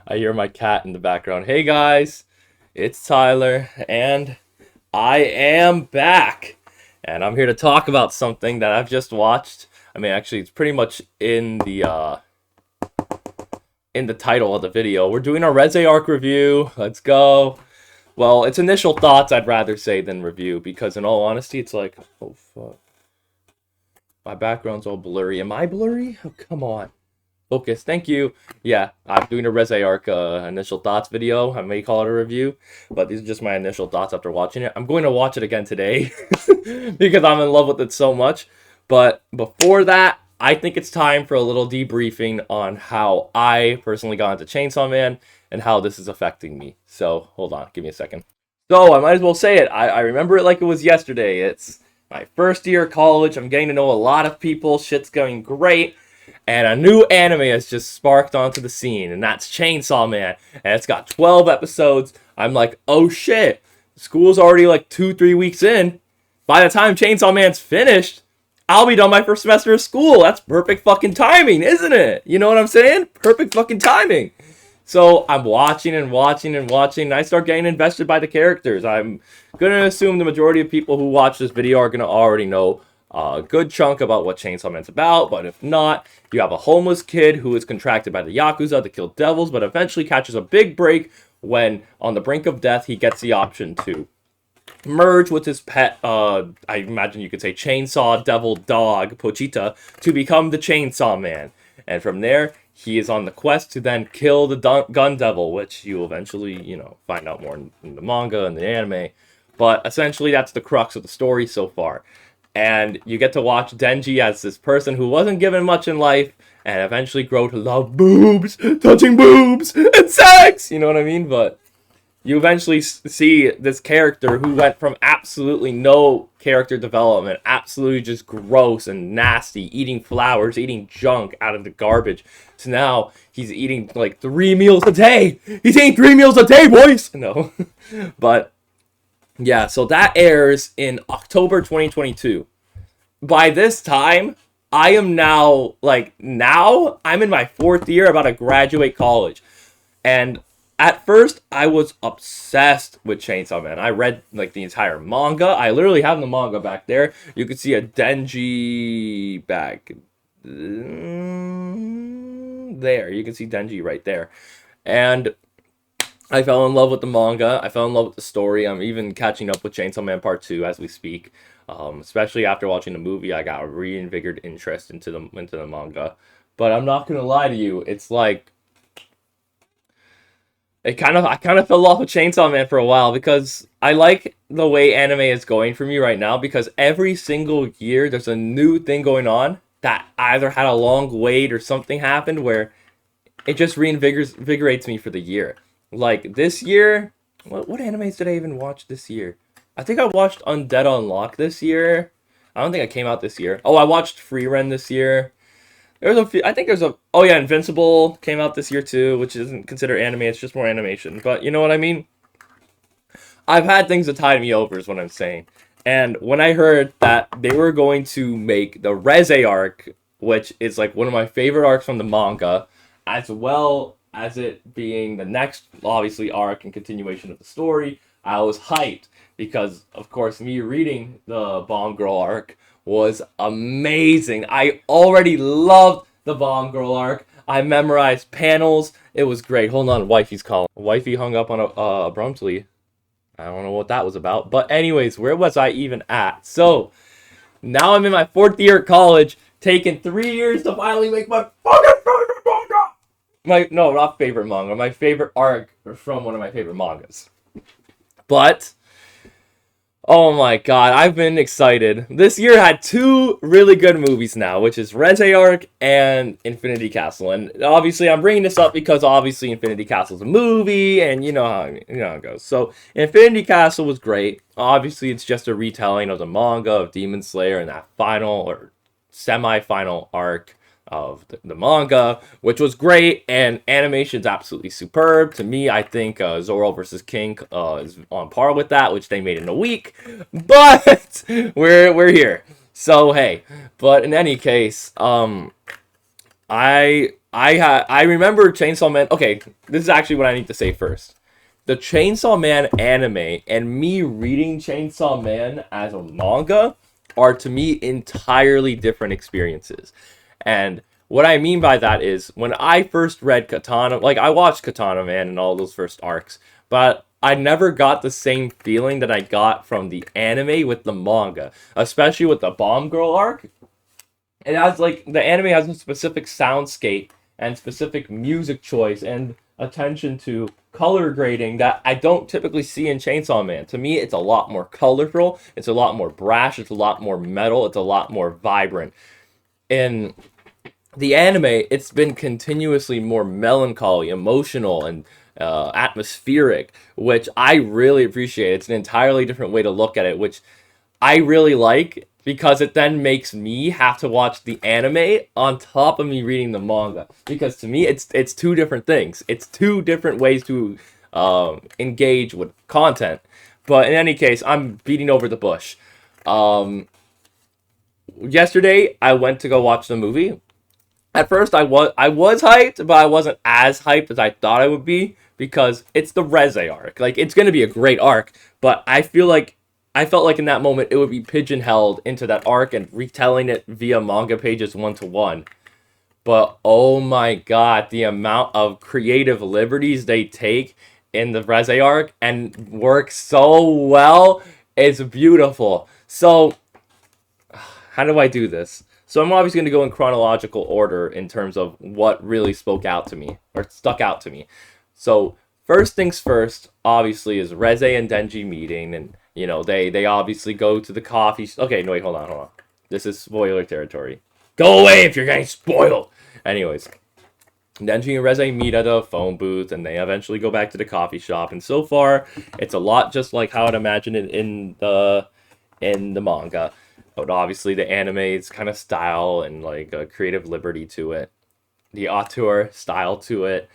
I hear my cat in the background. Hey guys, it's Tyler, and I am back. And I'm here to talk about something that I've just watched. I mean, actually, it's pretty much in the title of the video. We're doing our Reze arc review. Let's go. Well, it's initial thoughts, I'd rather say, than review, because in all honesty, it's like, oh fuck, my background's all blurry. Am I blurry? Oh, come on. Focus, thank you. Yeah, I'm doing a Reze Arc initial thoughts video. I may call it a review, but these are just my initial thoughts after watching it. I'm going to watch it again today because I'm in love with it so much. But before that, I think it's time for a little debriefing on how I personally got into Chainsaw Man and how this is affecting me. So hold on, give me a second. So I might as well say it. I remember it like it was yesterday. It's my first year of college. I'm getting to know a lot of people. Shit's going great. And a new anime has just sparked onto the scene, and that's Chainsaw Man. And it's got 12 episodes. I'm like, oh shit, school's already like 2-3 weeks in. By the time Chainsaw Man's finished, I'll be done my first semester of school. That's perfect fucking timing, isn't it? You know what I'm saying? Perfect fucking timing. So I'm watching and watching and watching, and I start getting invested by the characters. I'm gonna assume the majority of people who watch this video are gonna already know a good chunk about what Chainsaw Man's about, but if not, you have a homeless kid who is contracted by the Yakuza to kill devils, but eventually catches a big break when, on the brink of death, he gets the option to merge with his pet, I imagine you could say Chainsaw Devil Dog, Pochita, to become the Chainsaw Man. And from there, he is on the quest to then kill the Gun Devil, which you eventually, find out more in the manga and the anime. But essentially, that's the crux of the story so far. And you get to watch Denji as this person who wasn't given much in life and eventually grow to love boobs, touching boobs, and sex! You know what I mean? But you eventually see this character who went from absolutely no character development, absolutely just gross and nasty, eating flowers, eating junk out of the garbage, to now he's eating like 3 meals a day! He's eating 3 meals a day, boys! No. But yeah, so that airs in October 2022. By this time, I am now I'm in my 4th year, about to graduate college. And at first, I was obsessed with Chainsaw Man. I read like the entire manga. I literally have the manga back there. You can see a Denji back there. You can see Denji right there. And I fell in love with the manga. I fell in love with the story. I'm even catching up with Chainsaw Man Part 2 as we speak. Especially after watching the movie, I got a reinvigorated interest into the manga. But I'm not gonna lie to you, it's like I kind of fell off with Chainsaw Man for a while because I like the way anime is going for me right now, because every single year there's a new thing going on that either had a long wait or something happened where it just reinvigorates me for the year. Like this year, what animes did I even watch this year? I think I watched Undead Unlock this year. I don't think it came out this year. Oh, I watched Free Run this year. There's a few. I think there's a. Oh yeah, Invincible came out this year too, which isn't considered anime. It's just more animation. But you know what I mean. I've had things that tide me over, is what I'm saying. And when I heard that they were going to make the Reze arc, which is like one of my favorite arcs from the manga, as well as it being the next, obviously, arc and continuation of the story, I was hyped because, of course, me reading the Bomb Girl arc was amazing. I already loved the Bomb Girl arc. I memorized panels. It was great. Hold on, wifey's calling. Wifey hung up on abruptly. I don't know what that was about. But anyways, where was I even at? So, now I'm in my 4th year at college, taking 3 years to finally make my fucking favorite manga! No, not favorite manga. My favorite arc from one of my favorite mangas. But, oh my god, I've been excited. This year had 2 really good movies now, which is Reze Arc and Infinity Castle. And obviously, I'm bringing this up because obviously Infinity Castle is a movie, and you know how it goes. So, Infinity Castle was great. Obviously, it's just a retelling of the manga of Demon Slayer and that final or semi-final arc of the manga, which was great, and animation's absolutely superb. To me, I think Zoro versus King is on par with that, which they made in a week. But we're here, so hey. But in any case, I I remember Chainsaw Man. Okay, this is actually what I need to say first. The Chainsaw Man anime and me reading Chainsaw Man as a manga are to me entirely different experiences. And what I mean by that is when I first read Katana, like I watched Katana Man and all those first arcs, but I never got the same feeling that I got from the anime with the manga, especially with the Bomb Girl arc. It has like the anime has a specific soundscape and specific music choice and attention to color grading that I don't typically see in Chainsaw Man. To me, it's a lot more colorful, it's a lot more brash, it's a lot more metal, it's a lot more vibrant. In the anime, it's been continuously more melancholy, emotional, and atmospheric, which I really appreciate. It's an entirely different way to look at it, which I really like because it then makes me have to watch the anime on top of me reading the manga. Because to me, it's two different things. It's two different ways to engage with content. But in any case, I'm beating over the bush. Um, Yesterday, I went to go watch the movie. At first, I was hyped, but I wasn't as hyped as I thought I would be because it's the Reze arc. Like it's gonna be a great arc, but I felt like in that moment it would be pigeonholed into that arc and retelling it via manga pages one to one. But oh my god, the amount of creative liberties they take in the Reze arc and work so well is beautiful. So how do I do this? So I'm obviously going to go in chronological order in terms of what really spoke out to me or stuck out to me. So first things first, obviously, is Reze and Denji meeting, and they obviously go to the coffee. Okay, no wait, hold on. This is spoiler territory. Go away if you're getting spoiled. Anyways, Denji and Reze meet at a phone booth, and they eventually go back to the coffee shop. And so far, it's a lot just like how I'd imagine it in the manga. But obviously, the anime's kind of style and like a creative liberty to it, the auteur style to it.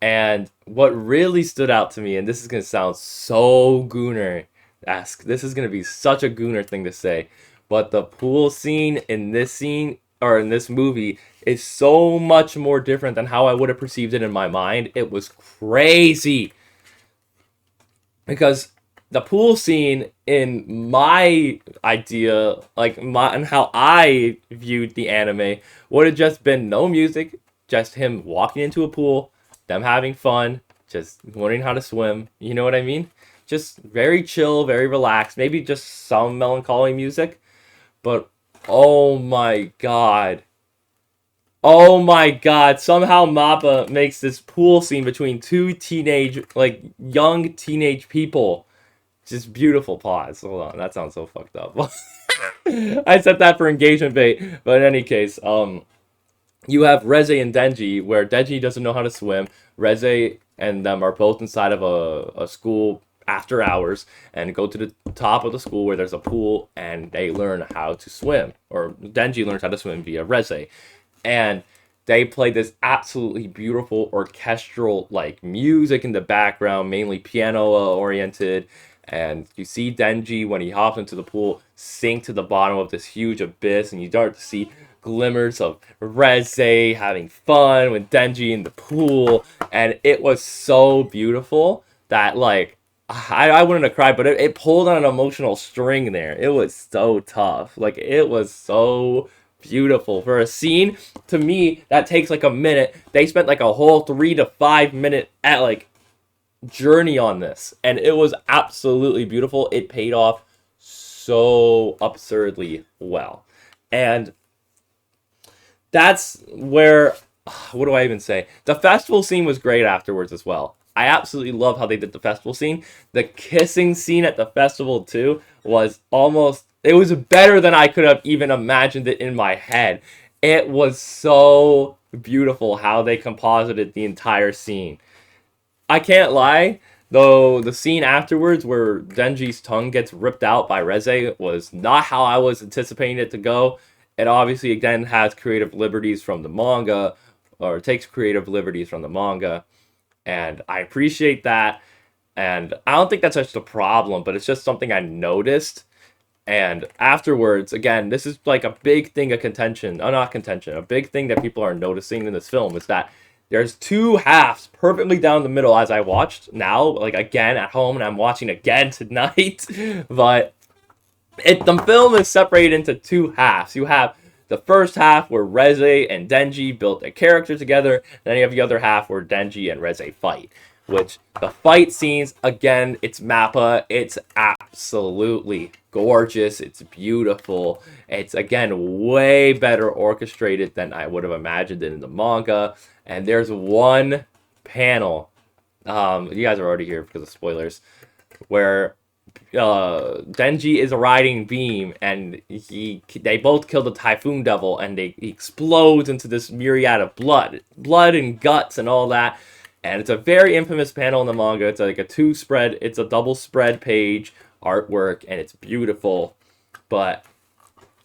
And what really stood out to me, and this is gonna sound so Gooner-esque, this is gonna be such a Gooner thing to say, but the pool scene in this scene or in this movie is so much more different than how I would have perceived it in my mind. It was crazy because the pool scene in my idea, like my and how I viewed the anime, would have just been no music, just him walking into a pool, them having fun, just learning how to swim. You know what I mean? Just very chill, very relaxed. Maybe just some melancholy music, but oh my god. Oh my god, somehow Mappa makes this pool scene between two like young teenage people just beautiful. Pause. Hold on. That sounds so fucked up. I said that for engagement bait. But in any case, you have Reze and Denji, where Denji doesn't know how to swim. Reze and them are both inside of a school after hours and go to the top of the school where there's a pool and they learn how to swim. Or Denji learns how to swim via Reze. And they play this absolutely beautiful orchestral like music in the background, mainly piano oriented. And you see Denji when he hops into the pool sink to the bottom of this huge abyss, and you start to see glimmers of Reze having fun with Denji in the pool, and it was so beautiful that like I wouldn't have cried, but it pulled on an emotional string there. It was so tough. Like it was so beautiful for a scene to me that takes like a minute. They spent like a whole 3 to 5 minute at like journey on this, and it was absolutely beautiful. It paid off so absurdly well, and that's where what do I even say? The festival scene was great afterwards as well. I absolutely love how they did the festival scene. The kissing scene at the festival too was almost, it was better than I could have even imagined it in my head. It was so beautiful how they composited the entire scene. I can't lie, though the scene afterwards where Denji's tongue gets ripped out by Reze was not how I was anticipating it to go. It obviously again has creative liberties from the manga, or takes creative liberties from the manga, and I appreciate that. And I don't think that's just a problem, but it's just something I noticed. And afterwards, again, this is like a big thing of contention, not contention, a big thing that people are noticing in this film is that there's two halves perfectly down the middle as I watched now, like again at home, and I'm watching again tonight. But the film is separated into two halves. You have the first half where Reze and Denji built a character together, and then you have the other half where Denji and Reze fight. Which, the fight scenes, again, it's Mappa, it's absolutely gorgeous, it's beautiful, it's, again, way better orchestrated than I would have imagined it in the manga, and there's one panel, you guys are already here because of spoilers, where Denji is riding Beam, and they both kill the Typhoon Devil, and he explodes into this myriad of blood and guts and all that. And it's a very infamous panel in the manga. It's like it's a double spread page artwork, and it's beautiful. But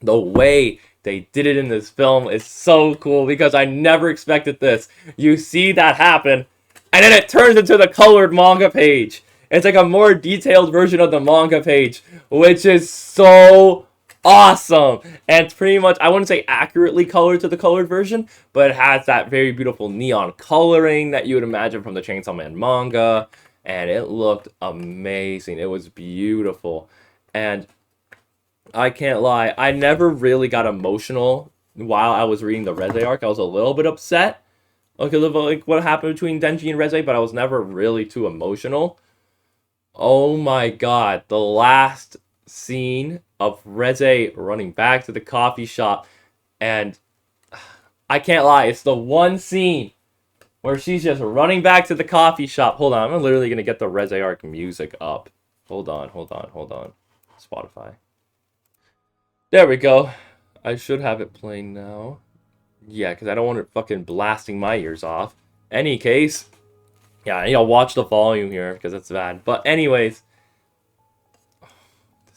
the way they did it in this film is so cool because I never expected this. You see that happen, and then it turns into the colored manga page. It's like a more detailed version of the manga page, which is so awesome. And it's pretty much, I wouldn't say accurately colored to the colored version, but it has that very beautiful neon coloring that you would imagine from the Chainsaw Man manga. And it looked amazing. It was beautiful. And I can't lie, I never really got emotional while I was reading the Reze arc. I was a little bit upset because of like what happened between Denji and Reze, but I was never really too emotional. Oh my god, the last scene of Reze running back to the coffee shop, and I can't lie, it's the one scene where she's just running back to the coffee shop. Hold on, I'm literally gonna get the Reze arc music up. Hold on. Spotify. There we go. I should have it playing now. Yeah, because I don't want it fucking blasting my ears off. Any case, yeah, I need to watch the volume here because it's bad. But anyways,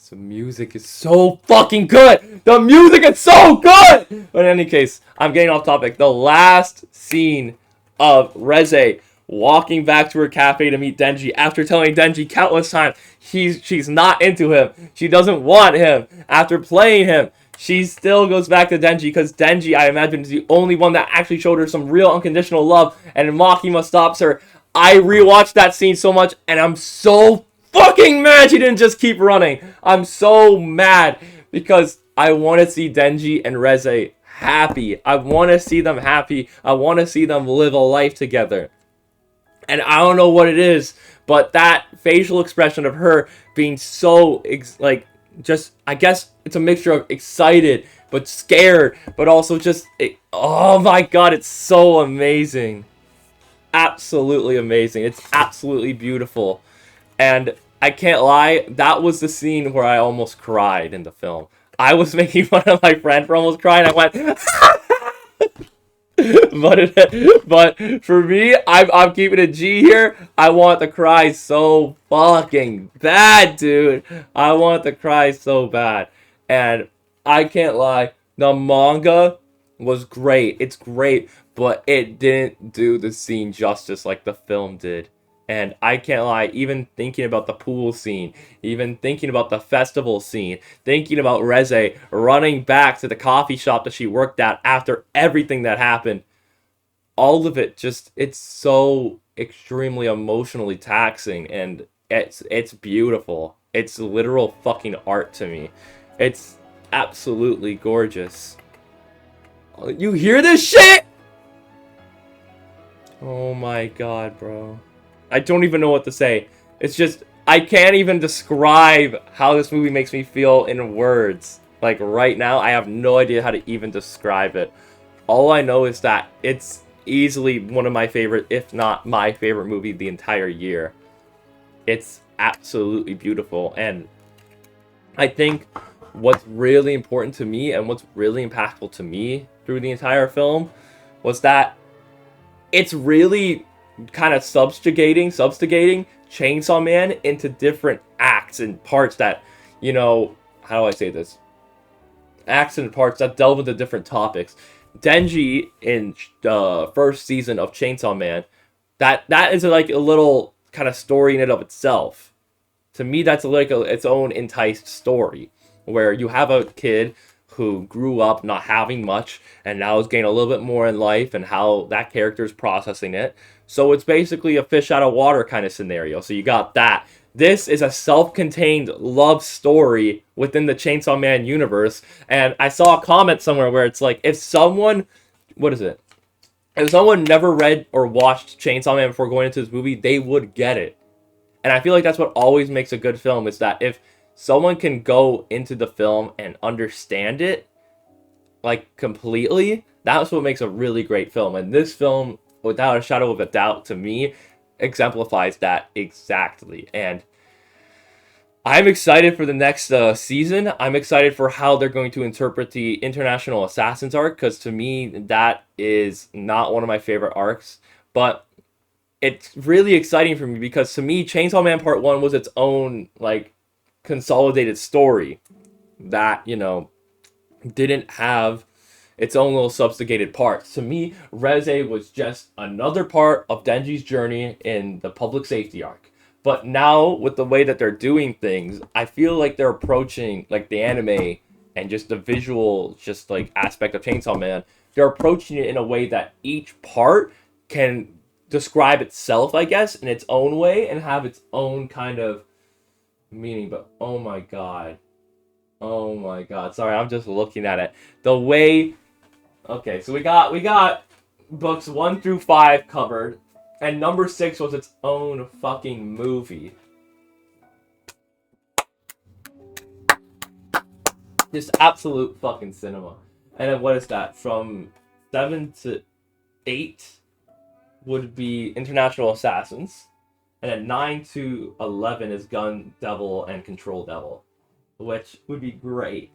the music is so fucking good! The music is so good! But in any case, I'm getting off topic. The last scene of Reze walking back to her cafe to meet Denji after telling Denji countless times she's not into him. She doesn't want him. After playing him, she still goes back to Denji because Denji, I imagine, is the only one that actually showed her some real unconditional love, and Makima stops her. I rewatched that scene so much, and I'm so fucking mad she didn't just keep running. I'm so mad because I want to see Denji and Reze happy. I want to see them happy. I want to see them live a life together. And I don't know what it is, but that facial expression of her being so, I guess it's a mixture of excited, but scared, but also just, oh my god, it's so amazing. Absolutely amazing. It's absolutely beautiful. And I can't lie, that was the scene where I almost cried in the film. I was making fun of my friend for almost crying. I went, but for me, I'm keeping a G here. I want to cry so fucking bad, dude. I want to cry so bad. And I can't lie, the manga was great. It's great, but it didn't do the scene justice like the film did. And I can't lie, even thinking about the pool scene, even thinking about the festival scene, thinking about Reze running back to the coffee shop that she worked at after everything that happened, all of it just, it's so extremely emotionally taxing, and it's beautiful. It's literal fucking art to me. It's absolutely gorgeous. You hear this shit? Oh my god, bro. I don't even know what to say. It's just, I can't even describe how this movie makes me feel in words. Like, right now, I have no idea how to even describe it. All I know is that it's easily one of my favorite, if not my favorite movie the entire year. It's absolutely beautiful, and I think what's really important to me and what's really impactful to me through the entire film was that it's really kind of subjugating Chainsaw Man into different acts and parts that, you know, how do I say this? Acts and parts that delve into different topics. Denji in the first season of Chainsaw Man, that is like a little kind of story in and of itself. To me, that's like its own enticed story. where you have a kid who grew up not having much and now is getting a little bit more in life, and how that character is processing it. So it's basically a fish out of water kind of scenario. So you got that. This is a self-contained love story within the Chainsaw Man universe. And I saw a comment somewhere where it's like, if someone, what is it? If someone never read or watched Chainsaw Man before going into this movie, they would get it. And I feel like that's what always makes a good film, is that if someone can go into the film and understand it, like, completely, that's what makes a really great film. And this film, without a shadow of a doubt, to me, exemplifies that exactly. And I'm excited for the next season. I'm excited for how they're going to interpret the International Assassins arc, because to me, that is not one of my favorite arcs. But it's really exciting for me because, to me, Chainsaw Man Part 1 was its own, like, consolidated story that, you know, didn't have its own little subjugated parts. To me, Reze was just another part of Denji's journey in the public safety arc. But now, with the way that they're doing things, I feel like they're approaching, like, the anime and just the visual, just, like, aspect of Chainsaw Man. They're approaching it in a way that each part can describe itself, I guess, in its own way and have its own kind of meaning. But, oh my god. Oh my god. Sorry, I'm just looking at it. The way... Okay, so we got books 1 through 5 covered. And number 6 was its own fucking movie. Just absolute fucking cinema. And then what is that? From 7 to 8 would be International Assassins. And then 9 to 11 is Gun Devil and Control Devil. Which would be great.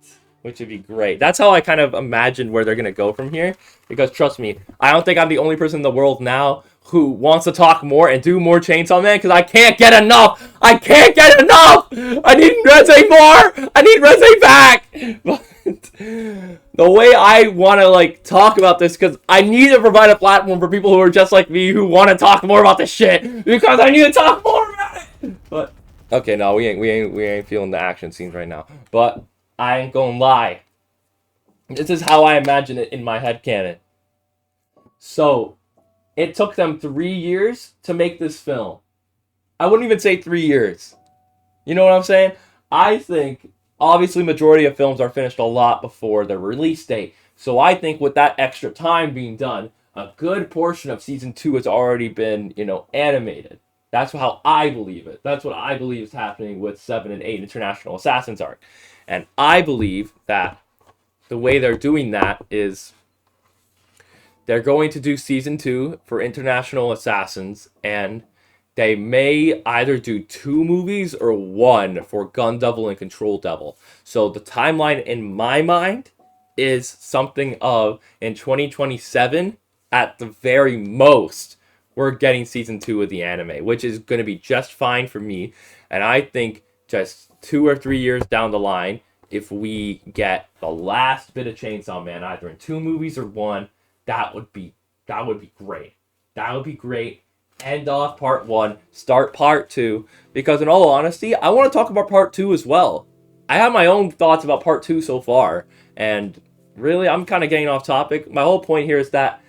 That's how I kind of imagine where they're going to go from here. Because trust me, I don't think I'm the only person in the world now who wants to talk more and do more Chainsaw Man, because I can't get enough! I need Reze more! I need Reze back! But the way I want to, like, talk about this, because I need to provide a platform for people who are just like me, who want to talk more about this shit, because I need to talk more about it! But, okay, no, we ain't feeling the action scenes right now. But I ain't gonna lie. This is how I imagine it in my headcanon. So, it took them 3 years to make this film. I wouldn't even say 3 years. You know what I'm saying? I think, obviously, majority of films are finished a lot before their release date. So I think with that extra time being done, a good portion of Season 2 has already been, you know, animated. That's how I believe it. That's what I believe is happening with 7 and 8 International Assassins arc. And I believe that the way they're doing that is they're going to do Season 2 for International Assassins, and they may either do 2 movies or 1 for Gun Devil and Control Devil. So the timeline in my mind is something of, in 2027, at the very most, we're getting Season 2 of the anime, which is going to be just fine for me. And I think just 2 or 3 years down the line, if we get the last bit of Chainsaw Man, either in 2 movies or 1, that would be great. That would be great. End off Part 1, start Part 2, because in all honesty, I want to talk about Part 2 as well. I have my own thoughts about Part 2 so far, and really, I'm kind of getting off topic. My whole point here is that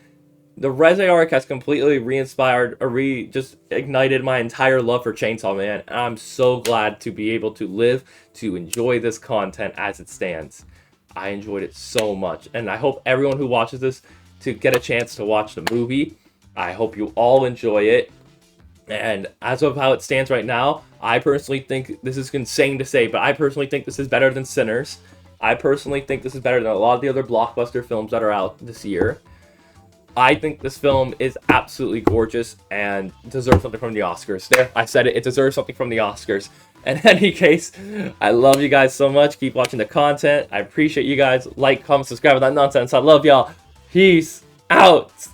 the Reze arc has completely re-inspired, or just ignited my entire love for Chainsaw Man, and I'm so glad to be able to live to enjoy this content as it stands. I enjoyed it so much, and I hope everyone who watches this to get a chance to watch the movie. I hope you all enjoy it. And as of how it stands right now, I personally think, this is insane to say, but I personally think this is better than Sinners. I personally think this is better than a lot of the other blockbuster films that are out this year. I think this film is absolutely gorgeous and deserves something from the Oscars. There, I said it. It deserves something from the Oscars. In any case, I love you guys so much. Keep watching the content. I appreciate you guys. Like, comment, subscribe, all that nonsense. I love y'all. Peace out.